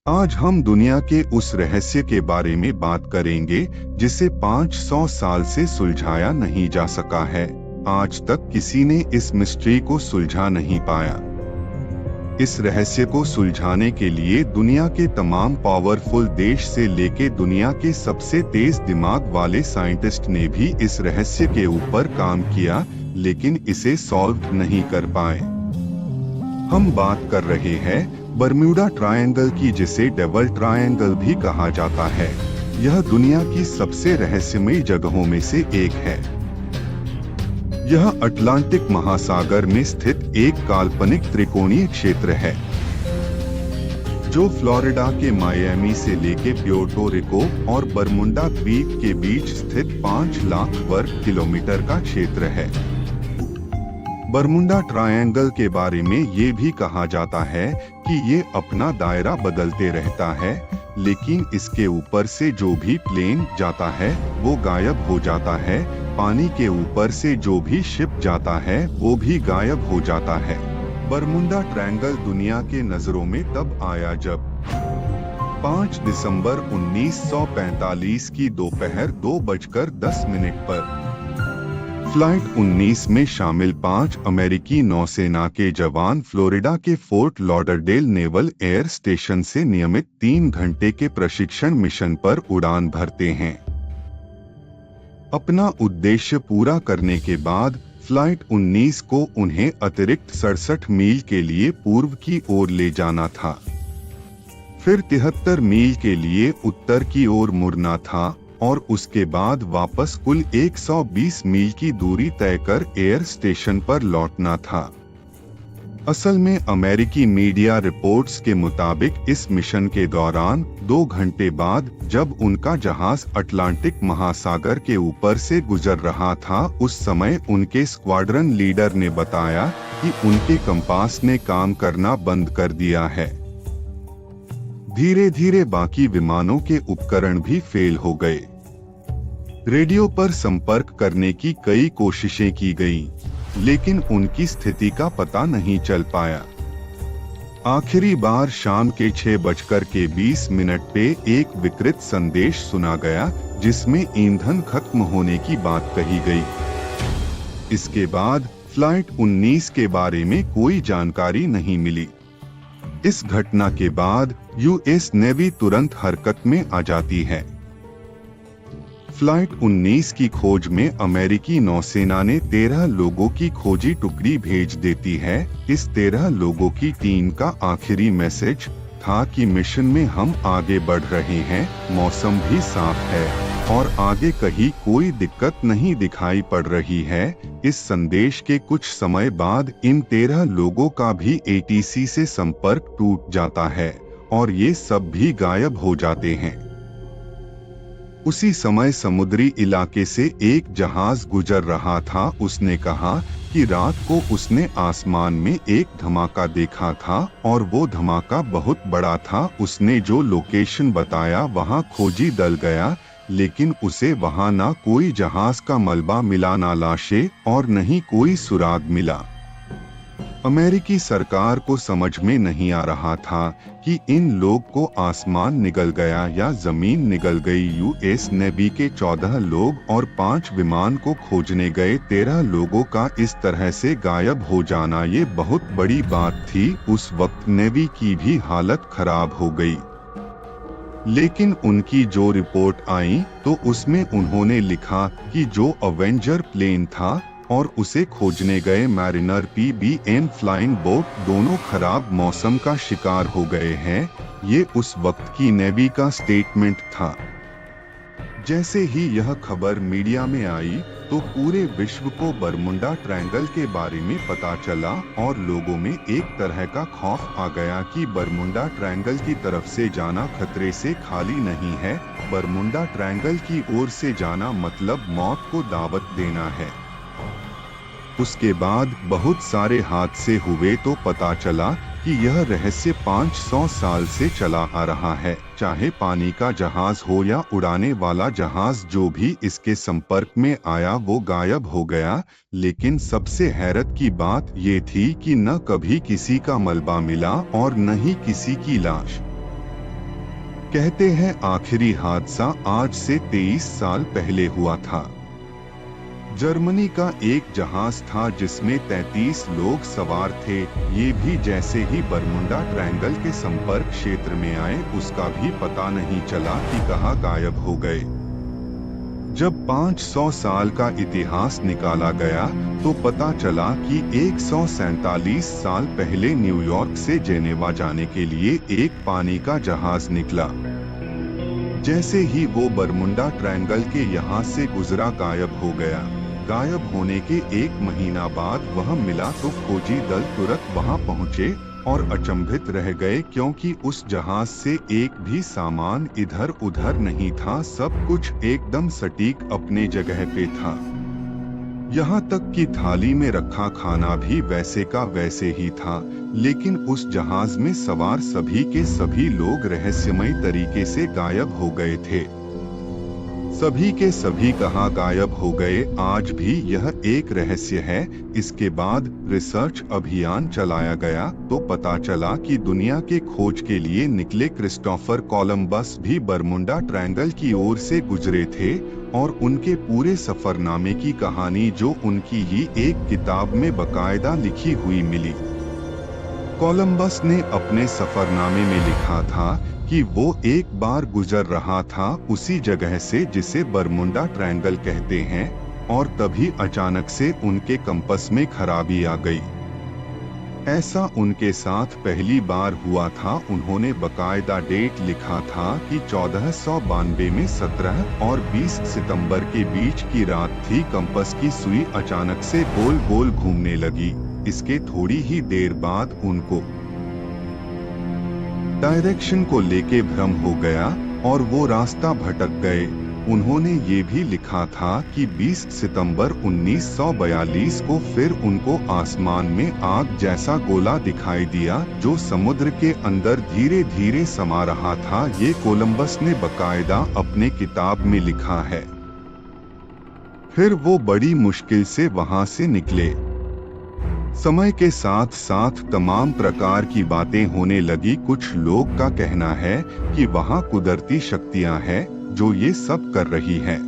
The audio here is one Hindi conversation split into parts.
आज हम दुनिया के उस रहस्य के बारे में बात करेंगे जिसे 500 साल से सुलझाया नहीं जा सका है। आज तक किसी ने इस मिस्ट्री को सुलझा नहीं पाया। इस रहस्य को सुलझाने के लिए दुनिया के तमाम पावरफुल देश से लेके दुनिया के सबसे तेज दिमाग वाले साइंटिस्ट ने भी इस रहस्य के ऊपर काम किया, लेकिन इसे सॉल्व नहीं कर पाए। हम बात कर रहे हैं बरम्यूडा ट्रायंगल की, जिसे डेविल ट्रायंगल भी कहा जाता है। यह दुनिया की सबसे रहस्यमयी जगहों में से एक है। यह अटलांटिक महासागर में स्थित एक काल्पनिक त्रिकोणीय क्षेत्र है जो फ्लोरिडा के मायामी से लेके प्यूर्टो रिको और बरमुंडा द्वीप के बीच स्थित 5 लाख वर्ग किलोमीटर का क्षेत्र है। बरमुंडा ट्रायंगल के बारे में ये भी कहा जाता है कि ये अपना दायरा बदलते रहता है, लेकिन इसके ऊपर से जो भी प्लेन जाता है वो गायब हो जाता है। पानी के ऊपर से जो भी शिप जाता है वो भी गायब हो जाता है। बरमुंडा ट्रायंगल दुनिया के नजरों में तब आया जब 5 दिसंबर 1945 की दोपहर 2:10 पर फ्लाइट 19 में शामिल 5 अमेरिकी नौसेना के जवान फ्लोरिडा के fort Lauderdale naval air station से नियमित 3 घंटे के प्रशिक्षण मिशन पर उड़ान भरते हैं। अपना उद्देश्य पूरा करने के बाद फ्लाइट 19 को उन्हें अतिरिक्त 67 मील के लिए पूर्व की ओर ले जाना था, फिर 73 मील के लिए उत्तर की ओर मुड़ना था और उसके बाद वापस कुल 120 मील की दूरी तय कर एयर स्टेशन पर लौटना था। असल में अमेरिकी मीडिया रिपोर्ट्स के मुताबिक इस मिशन के दौरान 2 घंटे बाद जब उनका जहाज अटलांटिक महासागर के ऊपर से गुजर रहा था, उस समय उनके स्क्वाड्रन लीडर ने बताया कि उनके कंपास ने काम करना बंद कर दिया है। धीरे धीरे बाकी विमानों के उपकरण भी फेल हो गए। रेडियो पर संपर्क करने की कई कोशिशें की गईं, लेकिन उनकी स्थिति का पता नहीं चल पाया। आखिरी बार शाम के 6:20 पे एक विकृत संदेश सुना गया जिसमें ईंधन खत्म होने की बात कही गई। इसके बाद फ्लाइट 19 के बारे में कोई जानकारी नहीं मिली। इस घटना के बाद यूएस नेवी तुरंत हरकत में आ जाती है। फ्लाइट 19 की खोज में अमेरिकी नौसेना ने 13 लोगों की खोजी टुकड़ी भेज देती है। इस 13 लोगों की टीम का आखिरी मैसेज था कि मिशन में हम आगे बढ़ रहे हैं, मौसम भी साफ है और आगे कहीं कोई दिक्कत नहीं दिखाई पड़ रही है। इस संदेश के कुछ समय बाद इन 13 लोगों का भी एटीसी से संपर्क टूट जाता है और ये सब भी गायब हो जाते हैं। उसी समय समुद्री इलाके से एक जहाज गुजर रहा था। उसने कहा कि रात को उसने आसमान में एक धमाका देखा था और वो धमाका बहुत बड़ा था। उसने जो लोकेशन बताया वहां खोजी दल गया, लेकिन उसे वहां ना कोई जहाज का मलबा मिला, ना लाशें और न ही कोई सुराग मिला। अमेरिकी सरकार को समझ में नहीं आ रहा था कि इन लोग को आसमान निगल गया या जमीन निगल गई। यूएस नेवी के 14 लोग और 5 विमान को खोजने गए 13 लोगों का इस तरह से गायब हो जाना ये बहुत बड़ी बात थी। उस वक्त नेवी की भी हालत खराब हो गई। लेकिन उनकी जो रिपोर्ट आई तो उसमें उन्होंने लिखा कि जो अवेंजर प्लेन था और उसे खोजने गए मैरिनर PBM फ्लाइंग बोट दोनों खराब मौसम का शिकार हो गए हैं। ये उस वक्त की नेवी का स्टेटमेंट था। जैसे ही यह खबर मीडिया में आई तो पूरे विश्व को बरमुंडा ट्रायंगल के बारे में पता चला और लोगों में एक तरह का खौफ आ गया कि बरमुंडा ट्रायंगल की तरफ से जाना खतरे से खाली नहीं है। बरमुंडा ट्रायंगल की ओर से जाना मतलब मौत को दावत देना है। उसके बाद बहुत सारे हादसे हुए तो पता चला कि यह रहस्य 500 साल से चला आ रहा है। चाहे पानी का जहाज हो या उड़ाने वाला जहाज, जो भी इसके संपर्क में आया वो गायब हो गया। लेकिन सबसे हैरत की बात ये थी कि न कभी किसी का मलबा मिला और न ही किसी की लाश। कहते हैं आखिरी हादसा आज से 23 साल पहले हुआ था। जर्मनी का एक जहाज था जिसमें 33 लोग सवार थे। ये भी जैसे ही बरमुडा ट्रायंगल के संपर्क क्षेत्र में आए उसका भी पता नहीं चला कि कहाँ गायब हो गए। जब 500 साल का इतिहास निकाला गया तो पता चला कि 147 साल पहले न्यूयॉर्क से जेनेवा जाने के लिए एक पानी का जहाज निकला। जैसे ही वो बरमुडा ट्रायंगल के यहाँ से गुजरा गायब हो गया। गायब होने के 1 महीना बाद वह मिला तो खोजी दल तुरंत वहां पहुंचे और अचंभित रह गए क्योंकि उस जहाज से एक भी सामान इधर उधर नहीं था। सब कुछ एकदम सटीक अपने जगह पे था। यहाँ तक कि थाली में रखा खाना भी वैसे का वैसे ही था। लेकिन उस जहाज में सवार सभी के सभी लोग रहस्यमय तरीके से गायब हो गए थे। सभी के सभी कहाँ गायब हो गए, आज भी यह एक रहस्य है। इसके बाद रिसर्च अभियान चलाया गया तो पता चला कि दुनिया के खोज के लिए निकले क्रिस्टोफर कोलंबस भी बरमुडा ट्रायंगल की ओर से गुजरे थे और उनके पूरे सफरनामे की कहानी जो उनकी ही एक किताब में बकायदा लिखी हुई मिली। कोलंबस ने अपने सफरनामे में लिखा था कि वो एक बार गुजर रहा था उसी जगह से जिसे बरमुडा ट्रायंगल कहते हैं और तभी अचानक से उनके कंपस में खराबी आ गई। ऐसा उनके साथ पहली बार हुआ था। उन्होंने बकायदा डेट लिखा था कि 1492 में 17 और 20 सितंबर के बीच की रात थी। कंपस की सुई अचानक से गोल गोल घूमने लगी। इसके थोड़ी ही देर बाद उनको डायरेक्शन को लेके भ्रम हो गया और वो रास्ता भटक गए। उन्होंने ये भी लिखा था कि 20 सितंबर 1942 को फिर उनको आसमान में आग जैसा गोला दिखाई दिया जो समुद्र के अंदर धीरे धीरे समा रहा था। ये कोलंबस ने बकायदा अपने किताब में लिखा है। फिर वो बड़ी मुश्किल से वहां से निकले। समय के साथ साथ तमाम प्रकार की बातें होने लगी। कुछ लोग का कहना है कि वहां कुदरती शक्तियां हैं जो ये सब कर रही हैं।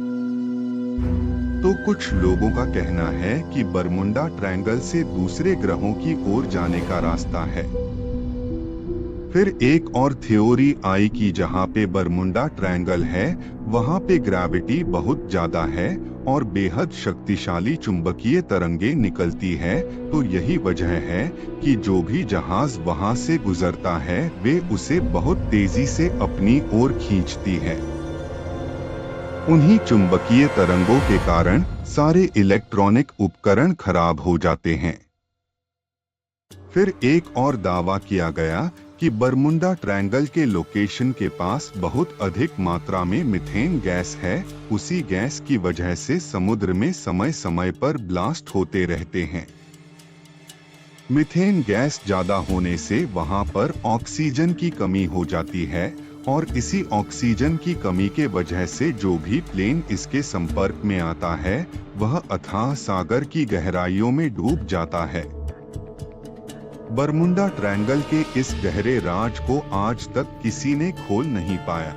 तो कुछ लोगों का कहना है कि बरमुडा ट्रायंगल से दूसरे ग्रहों की ओर जाने का रास्ता है। फिर एक और थ्योरी आई कि जहाँ पे बरमुडा ट्रायंगल है वहाँ पे ग्रेविटी बहुत ज्यादा है और बेहद शक्तिशाली चुंबकीय तरंगे निकलती है। तो यही वजह है कि जो भी जहाज वहाँ से गुजरता है वे उसे बहुत तेजी से अपनी ओर खींचती है। उन्हीं चुंबकीय तरंगों के कारण सारे इलेक्ट्रॉनिक उपकरण खराब हो जाते हैं। फिर एक और दावा किया गया कि बरमुडा ट्रायंगल के लोकेशन के पास बहुत अधिक मात्रा में मीथेन गैस है। उसी गैस की वजह से समुद्र में समय समय पर ब्लास्ट होते रहते हैं। मीथेन गैस ज्यादा होने से वहां पर ऑक्सीजन की कमी हो जाती है और इसी ऑक्सीजन की कमी के वजह से जो भी प्लेन इसके संपर्क में आता है वह अथाह सागर की गहराइयों में डूब जाता है। बरमुडा ट्रायंगल के इस गहरे राज को आज तक किसी ने खोल नहीं पाया।